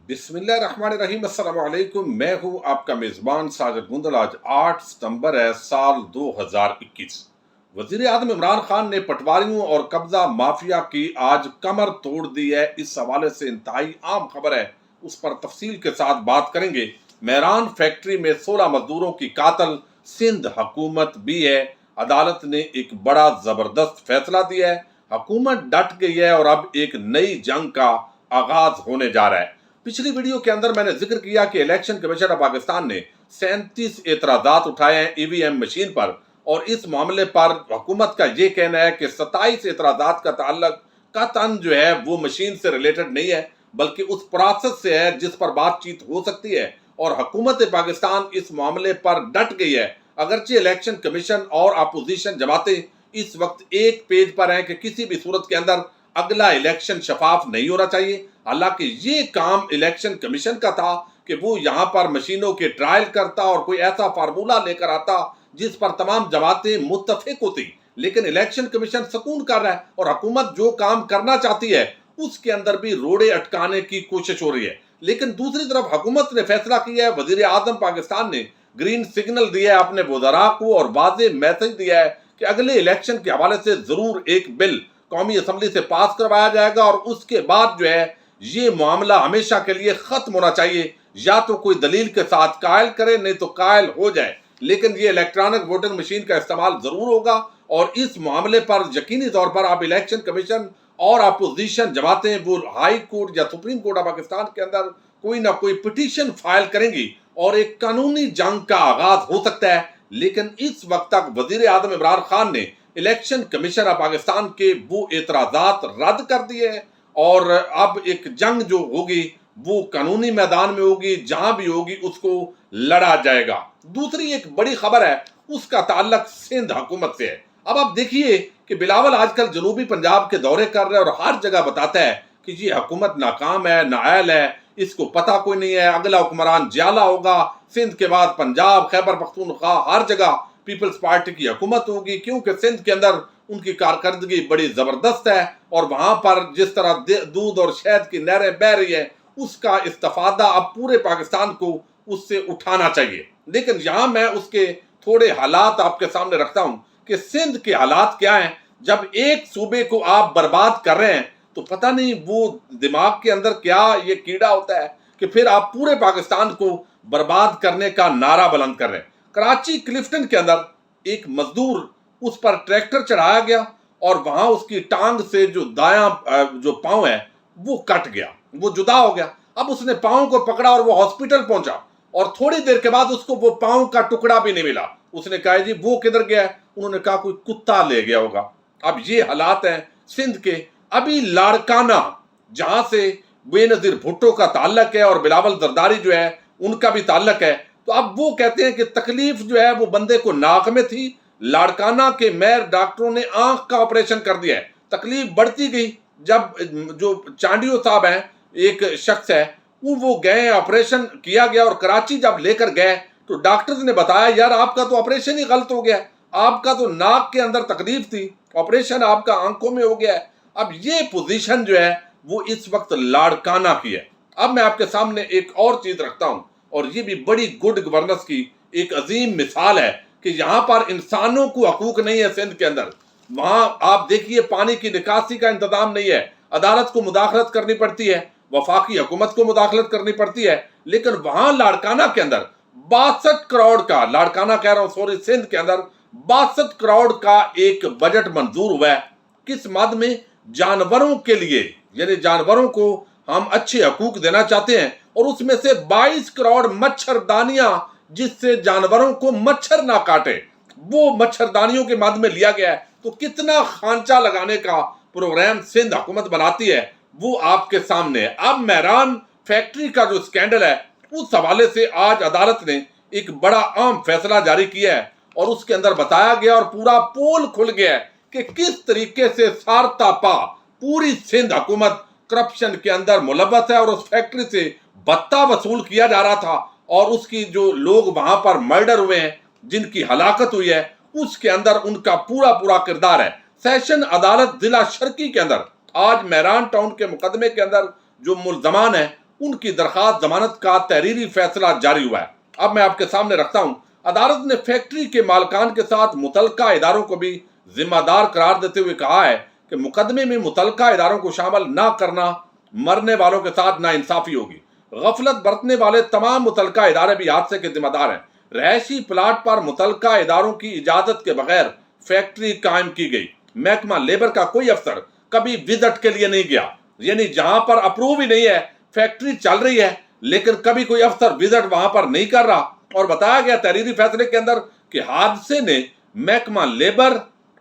बिस्मिल्लाहिर्रहमानिर्रहीम। अस्सलाम वालेकुम। मैं हूं आपका मेज़बान साजिद गुंदल। आज 8 सितंबर है, साल 2021। वज़ीर आज़म इमरान खान ने पटवारियों और कब्जा माफिया की आज कमर तोड़ दी है। इस हवाले से इंतहाई आम खबर है, उस पर तफसील के साथ बात करेंगे। मेहरान फैक्ट्री में 16 मजदूरों की कातल, सिंध हुकूमत भी है। अदालत ने एक बड़ा जबरदस्त फैसला दिया है। हुकूमत डट गई है और अब एक नई जंग का आगाज होने जा रहा है। पिछली वीडियो के अंदर मैंने जिक्र किया कि इलेक्शन कमीशन ऑफ पाकिस्तान ने 37 एतराजात उठाए हैं ईवीएम मशीन पर, और इस मामले पर हुकूमत का यह कहना है कि 27 एतराजात का ताल्लुक कतन जो है वो मशीन से रिलेटेड नहीं है, बल्कि उस प्रोसेस से है जिस पर बातचीत हो सकती है। और हुकूमत पाकिस्तान इस मामले पर डट गई है। अगरचे इलेक्शन कमीशन और अपोजिशन जमातें इस वक्त एक पेज पर हैं कि किसी भी सूरत के अंदर अगला इलेक्शन शफाफ नहीं होना चाहिए। हालांकि ये काम इलेक्शन कमीशन का था कि वो यहाँ पर मशीनों के ट्रायल करता और कोई ऐसा फार्मूला लेकर आता जिस पर तमाम जमातें मुत्तफिक होती। लेकिन इलेक्शन कमीशन सुकून कर रहा है और हुकूमत जो काम करना चाहती है उसके अंदर भी रोड़े अटकाने की कोशिश हो रही है। लेकिन दूसरी तरफ हुकूमत ने फैसला किया है, वजीर आजम पाकिस्तान ने ग्रीन सिग्नल दिया है अपने वज़रा को और वाज़ेह मैसेज दिया है कि अगले इलेक्शन के हवाले से जरूर एक बिल कौमी असम्बली से पास करवाया जाएगा और उसके बाद जो है ये मामला हमेशा के लिए खत्म होना चाहिए। या तो कोई दलील के साथ कायल करे, नहीं तो कायल हो जाए, लेकिन ये इलेक्ट्रॉनिक वोटिंग मशीन का इस्तेमाल जरूर होगा। और इस मामले पर यकीनी तौर पर अब इलेक्शन कमीशन और अपोजिशन जमातें वो हाई कोर्ट या सुप्रीम कोर्ट ऑफ पाकिस्तान के अंदर कोई ना कोई पिटीशन फाइल करेंगी और एक कानूनी जंग का आगाज हो सकता है। लेकिन इस वक्त तक वजीर आजम इमरान खान ने इलेक्शन कमीशन ऑफ पाकिस्तान के वो एतराजात रद्द कर दिए हैं और अब एक जंग जो होगी वो कानूनी मैदान में होगी, जहां भी होगी उसको लड़ा जाएगा। दूसरी एक बड़ी खबर है, उसका ताल्लुक सिंध हुकूमत से है। अब आप देखिए कि बिलावल आजकल जनूबी पंजाब के दौरे कर रहे हैं और हर जगह बताता है कि ये हुकूमत नाकाम है, नाअहल है, इसको पता कोई नहीं है, अगला हुक्मरान जियाला होगा, सिंध के बाद पंजाब, खैबर पख्तूनख्वा, हर जगह पीपल्स पार्टी की हुकूमत होगी, क्योंकि सिंध के अंदर उनकी कारकर्दगी बड़ी जबरदस्त है और वहां पर जिस तरह दूध और शहद की नहरें बह रही है उसका इस्तेफादा अब पूरे पाकिस्तान को उससे उठाना चाहिए। लेकिन यहां मैं उसके थोड़े हालात आपके सामने रखता हूं कि सिंध के हालात क्या हैं। जब एक सूबे को आप बर्बाद कर रहे हैं तो पता नहीं वो दिमाग के अंदर क्या ये कीड़ा होता है कि फिर आप पूरे पाकिस्तान को बर्बाद करने का नारा बुलंद कर रहे हैं। कराची क्लिफ्टन के अंदर एक मजदूर, उस पर ट्रैक्टर चढ़ाया गया और वहां उसकी टांग से जो दायां जो पांव है वो कट गया, वो जुदा हो गया। अब उसने पांव को पकड़ा और वो हॉस्पिटल पहुंचा और थोड़ी देर के बाद उसको वो पांव का टुकड़ा भी नहीं मिला। उसने कहा जी वो किधर गया है? उन्होंने कहा कोई कुत्ता ले गया होगा। अब ये हालात हैं सिंध के। अभी लाड़काना, जहां से बेनजीर भुट्टो का ताल्लुक है और बिलावल जरदारी जो है उनका भी ताल्लुक है, तो अब वो कहते हैं कि तकलीफ जो है वो बंदे को नाक में थी। लाड़काना के मेयर डॉक्टरों ने आंख का ऑपरेशन कर दिया है। तकलीफ बढ़ती गई जब जो चांडियो साहब हैं, एक शख्स है, वो गए, ऑपरेशन किया गया और कराची जब लेकर गए तो डॉक्टर्स ने बताया यार आपका तो ऑपरेशन ही गलत हो गया, आपका तो नाक के अंदर तकलीफ थी, ऑपरेशन आपका आंखों में हो गया है। अब ये पोजीशन जो है वो इस वक्त लाड़काना की है। अब मैं आपके सामने एक और चीज रखता हूं और ये भी बड़ी गुड गवर्नेंस की एक अजीम मिसाल है कि यहां पर इंसानों को हकूक नहीं है सिंध के अंदर। वहां आप देखिए पानी की निकासी का इंतजाम नहीं है, अदालत को मुदाखलत करनी पड़ती है, वफाकी हुकूमत को मुदाखलत करनी पड़ती है। लेकिन वहां लाड़काना के अंदर 62 करोड़ का, लाड़काना कह रहा हूं सॉरी, सिंध के अंदर 62 करोड़ का एक बजट मंजूर हुआ है। किस मद में? जानवरों के लिए, यानी जानवरों को हम अच्छे हकूक देना चाहते हैं और उसमें से 22 करोड़ मच्छरदानियां जिससे जानवरों को मच्छर ना काटे, वो मच्छरदानियों के मद में लिया गया है। तो कितना खांचा लगाने का प्रोग्राम सिंध हुकूमत बनाती है वो आपके सामने है। अब मेहरान फैक्ट्री का जो स्कैंडल है उस हवाले से आज अदालत ने एक बड़ा अहम फैसला जारी किया है और उसके अंदर बताया गया और पूरा पोल खुल गया है कि किस तरीके से सारतापा पूरी सिंध हुकूमत करप्शन के अंदर मुलव्वस है और उस फैक्ट्री से भत्ता वसूल किया जा रहा था और उसकी जो लोग वहां पर मर्डर हुए हैं, जिनकी हलाकत हुई है, उसके अंदर उनका पूरा पूरा किरदार है। सेशन अदालत जिला शर्की के अंदर आज मेहरान टाउन के मुकदमे के अंदर जो मुल्जमान है ان کی درخواست ضمانت کا تحریری فیصلہ جاری ہوا ہے۔ اب میں آپ کے سامنے رکھتا ہوں، عدالت نے فیکٹری کے مالکان کے ساتھ متعلقہ اداروں کو بھی ذمہ دار قرار دیتے ہوئے کہا ہے کہ مقدمے میں متعلقہ اداروں کو شامل نہ کرنا مرنے والوں کے ساتھ ناانصافی ہوگی۔ غفلت برتنے والے تمام متعلقہ ادارے بھی حادثے کے ذمہ دار ہیں۔ رہائشی پلاٹ پر متعلقہ اداروں کی اجازت کے بغیر فیکٹری قائم کی گئی۔ محکمہ لیبر کا کوئی افسر کبھی وزٹ کے لیے نہیں گیا، یعنی جہاں پر اپروو ہی نہیں ہے، فیکٹری چل رہی ہے لیکن کبھی کوئی افسر وزٹ وہاں پر نہیں کر رہا۔ اور بتایا گیا تحریری فیصلے کے اندر کہ حادثے نے محکمہ لیبر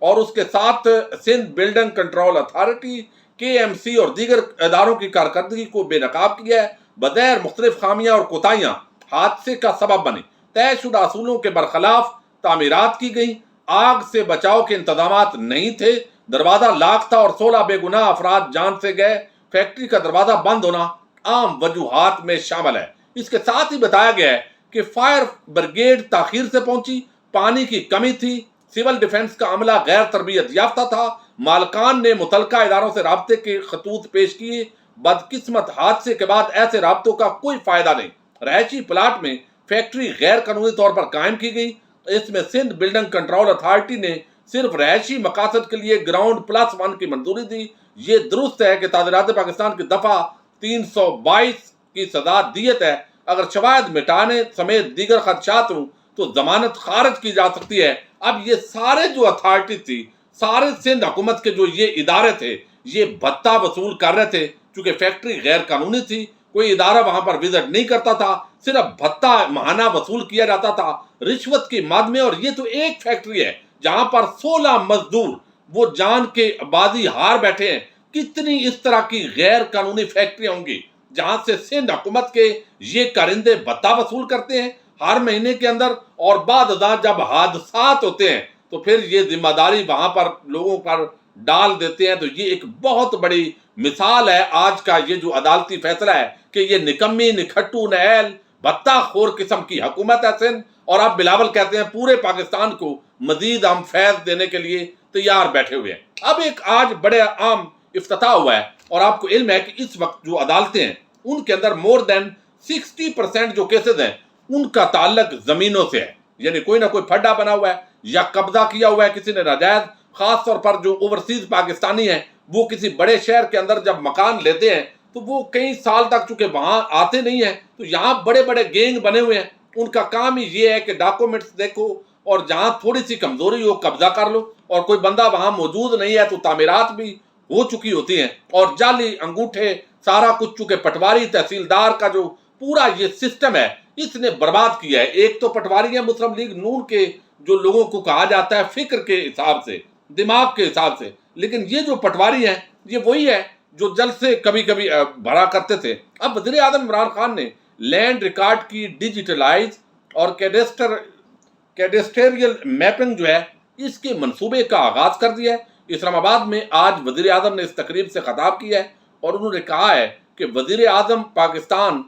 اور اس کے ساتھ Sindh building control authority, KMC اور دیگر اداروں کی کارکردگی کو بے نقاب کیا ہے۔ بظاہر مختلف خامیاں اور کوتاہیاں حادثے کا سبب بنی۔ طے شدہ اصولوں کے برخلاف تعمیرات کی گئیں، آگ سے بچاؤ کے انتظامات نہیں تھے، دروازہ لاک تھا اور 16 بے گناہ افراد جان سے گئے۔ فیکٹری کا دروازہ بند ہونا عام وجوہات میں شامل ہے۔ اس کے ساتھ ہی بتایا گیا ہے کہ فائر بریگیڈ تاخیر سے پہنچی، پانی کی کمی تھی، سول ڈیفنس کا عملہ غیر تربیت یافتہ تھا، مالکان نے متعلقہ اداروں سے رابطے کے خطوط پیش کیے۔ بدقسمت حادثے کے بعد ایسے رابطوں کا کوئی فائدہ نہیں۔ رہائشی پلاٹ میں فیکٹری غیر قانونی طور پر قائم کی گئی۔ اس میں سندھ بلڈنگ کنٹرول اتھارٹی نے صرف رہائشی مقاصد کے لیے گراؤنڈ +1 کی منظوری دی۔ یہ درست ہے کہ تعزیرات پاکستان کی دفعہ 322 کی سزا دیت ہے۔ اگر شواہد مٹانے سمیت دیگر خدشات ہوں تو ضمانت خارج کی جا سکتی ہے۔ اب یہ سارے جو اتھارٹی تھی، سارے سندھ حکومت کے جو یہ ادارے تھے، یہ بھتہ وصول کر رہے تھے چونکہ فیکٹری غیر قانونی تھی، کوئی ادارہ وہاں پر وزٹ نہیں کرتا تھا، صرف بھتہ ماہانہ وصول کیا جاتا تھا رشوت کی مد میں۔ اور یہ تو ایک فیکٹری ہے جہاں پر 16 مزدور وہ جان کے بازی ہار بیٹھے ہیں۔ کتنی اس طرح کی غیر قانونی فیکٹریاں ہوں گی جہاں سے سندھ حکومت کے یہ کارندے بھتہ وصول کرتے ہیں ہر مہینے کے اندر، اور بعد ازاں جب حادثات ہوتے ہیں تو پھر یہ ذمہ داری وہاں پر لوگوں پر ڈال دیتے ہیں۔ تو یہ ایک بہت بڑی مثال ہے آج کا یہ جو عدالتی فیصلہ ہے کہ یہ نکمی، نکھٹو، نعیل، بھتہ خور قسم کی حکومت ہے سندھ، اور اب بلاول کہتے ہیں پورے پاکستان کو مزید ہم فیض دینے کے لیے تیار بیٹھے ہوئے ہیں۔ اب ایک آج بڑے عام افتتاح ہوا ہے، اور آپ کو علم ہے کہ اس وقت جو عدالتیں ہیں ان کے اندر مور دین 60% جو کیسز ہیں ان کا تعلق زمینوں سے ہے، یعنی کوئی نہ کوئی پھڈا بنا ہوا ہے یا قبضہ کیا ہوا ہے کسی نے ناجائز۔ خاص طور پر جو اوورسیز پاکستانی ہیں وہ کسی بڑے شہر کے اندر جب مکان لیتے ہیں تو وہ کئی سال تک چونکہ وہاں آتے نہیں ہیں، تو یہاں بڑے بڑے گینگ بنے ہوئے ہیں۔ ان کا کام ہی یہ ہے کہ ڈاکومنٹس دیکھو اور جہاں تھوڑی سی کمزوری ہو قبضہ کر لو، اور کوئی بندہ وہاں موجود نہیں ہے تو تعمیرات بھی ہو چکی ہوتی ہیں، اور جعلی انگوٹھے سارا کچھ، چونکہ پٹواری تحصیلدار کا جو پورا یہ سسٹم ہے اس نے برباد کیا ہے۔ ایک تو پٹواری ہیں مسلم لیگ نون کے جو لوگوں کو کہا جاتا ہے فکر کے حساب سے، دماغ کے حساب سے، لیکن یہ جو پٹواری ہیں یہ وہی ہے جو جل سے کبھی کبھی بھرا کرتے تھے۔ اب وزیر اعظم عمران خان نے لینڈ ریکارڈ کی ڈیجیٹلائز اور کیڈسٹریل میپنگ جو ہے اس کے منصوبے کا آغاز کر دیا ہے۔ اسلام آباد میں آج وزیر اعظم نے اس تقریب سے خطاب کیا ہے اور انہوں نے کہا ہے کہ وزیر اعظم پاکستان،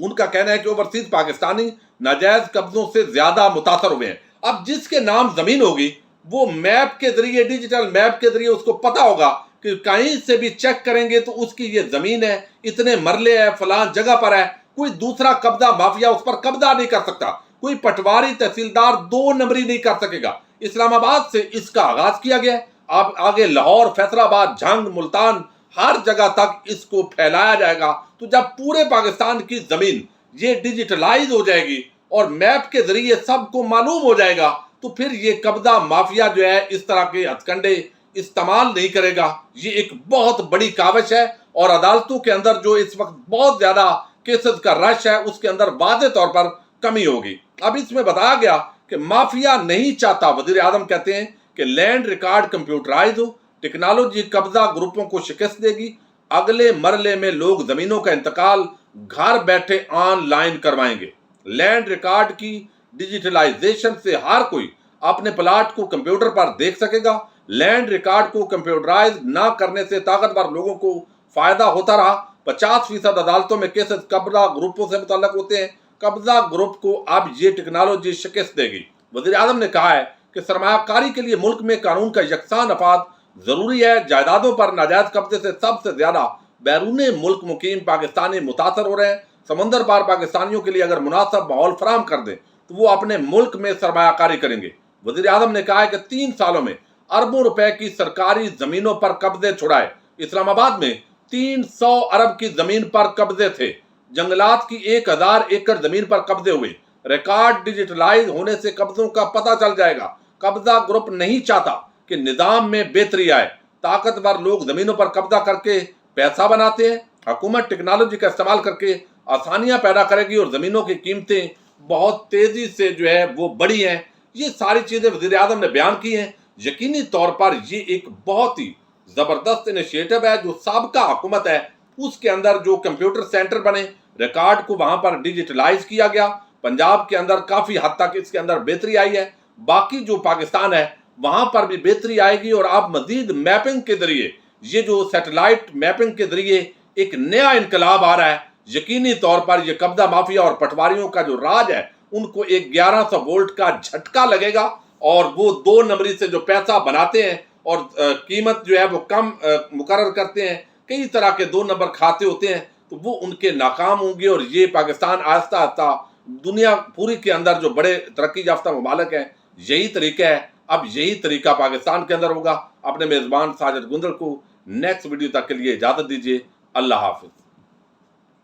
ان کا کہنا ہے کہ اوورسیز پاکستانی ناجائز قبضوں سے زیادہ متاثر ہوئے ہیں۔ اب جس کے نام زمین ہوگی وہ میپ کے ذریعے، ڈیجیٹل میپ کے ذریعے اس کو پتا ہوگا کہ کہیں سے بھی چیک کریں گے تو اس کی یہ زمین ہے، اتنے مرلے ہے، فلاں جگہ پر ہے، کوئی دوسرا قبضہ مافیا اس پر قبضہ نہیں کر سکتا، کوئی پٹواری تحصیلدار 2 نمبری نہیں کر سکے گا۔ اسلام آباد سے اس کا آغاز کیا گیا ہے، اب آگے لاہور، فیصل آباد، جھنگ، ملتان، ہر جگہ تک اس کو پھیلایا جائے گا۔ تو جب پورے پاکستان کی زمین یہ ڈیجیٹلائز ہو جائے گی اور میپ کے ذریعے سب کو معلوم ہو جائے گا تو پھر یہ قبضہ مافیا جو ہے اس طرح کے ہتھ کنڈے استعمال نہیں کرے گا۔ یہ ایک بہت بڑی کاوش ہے، اور عدالتوں کے اندر جو اس وقت بہت زیادہ کیسز کا رش ہے اس کے اندر واضح طور پر کمی ہوگی۔ اب اس میں بتایا گیا کہ مافیا نہیں چاہتا، وزیر اعظم کہتے ہیں کہ لینڈ ریکارڈ کمپیوٹرائز ہو، ٹیکنالوجی قبضہ گروپوں کو شکست دے گی، اگلے مرحلے میں لوگ زمینوں کا انتقال گھر بیٹھے آن لائن کروائیں گے۔ لینڈ ریکارڈ کی ڈیجیٹلائزیشن سے ہر کوئی اپنے پلاٹ کو کمپیوٹر پر دیکھ سکے گا۔ لینڈ ریکارڈ کو کمپیوٹرائز نہ کرنے سے طاقتور لوگوں کو فائدہ ہوتا رہا۔ 50% عدالتوں میں کیسز قبضہ گروپوں سے متعلق ہوتے ہیں۔ قبضہ گروپ کو اب یہ ٹیکنالوجی شکست دے گی۔ وزیر اعظم نے کہا ہے کہ سرمایہ کاری کے لیے ملک میں قانون کا یکساں نفاذ ضروری ہے۔ جائیدادوں پر ناجائز قبضے سے سب سے زیادہ बैरून मुल्क मुकीम पाकिस्तानी मुतासर हो रहे हैं। समंदर पार पाकिस्तानियों के लिए अगर मुनासिब माहौल फराहम कर दें तो वो अपने मुल्क में सरमायाकारी करेंगे। वज़ीर आज़म ने कहा है कि 3 सालों में अरबों रुपए की सरकारी जमीनों पर कब्जे छुड़ाए। इस्लामाबाद में 300 अरब की जमीन पर कब्जे थे। जंगलात की 1000 एकड़ जमीन पर कब्जे हुए। रिकॉर्ड डिजिटलाइज होने से कब्जों का पता चल जाएगा। कब्जा ग्रुप नहीं चाहता कि निजाम में बेहतरी आए। ताकतवर लोग जमीनों पर कब्जा करके पैसा बनाते हैं। हुकूमत टेक्नोलॉजी का इस्तेमाल करके आसानियां पैदा करेगी और जमीनों की कीमतें बहुत तेजी से जो है वो बढ़ी हैं। ये सारी चीजें वज़ीर आज़म ने बयान की हैं। यकीनी तौर पर ये एक बहुत ही जबरदस्त इनिशिएटिव है जो साबका हुकूमत है उसके अंदर जो कंप्यूटर सेंटर बने, रिकॉर्ड को वहां पर डिजिटलाइज किया गया। पंजाब के अंदर काफी हद तक इसके अंदर बेहतरी आई है। बाकी जो पाकिस्तान है वहां पर भी बेहतरी आएगी और आप मजीद मैपिंग के जरिए, ये जो सैटेलाइट मैपिंग के जरिए एक नया इनकलाब आ रहा है। यकीनी तौर पर ये कब्जा माफिया और पटवारियों का जो राज है उनको एक 1100 वोल्ट का झटका लगेगा और वो 2 नंबरी से जो पैसा बनाते हैं और कीमत जो है वो कम मुकर्रर करते हैं, कई तरह के 2 नंबर खाते होते हैं, तो वो उनके नाकाम होंगे। और ये पाकिस्तान आहिस्ता आहिस्ता दुनिया पूरी के अंदर जो बड़े तरक्की याफ्ता ममालिक हैं यही तरीका है। अब यही तरीका पाकिस्तान के अंदर होगा। अपने मेजबान साजिद गुंदल को नेक्स्ट वीडियो तक के लिए इजाजत दीजिए। अल्लाह हाफिज।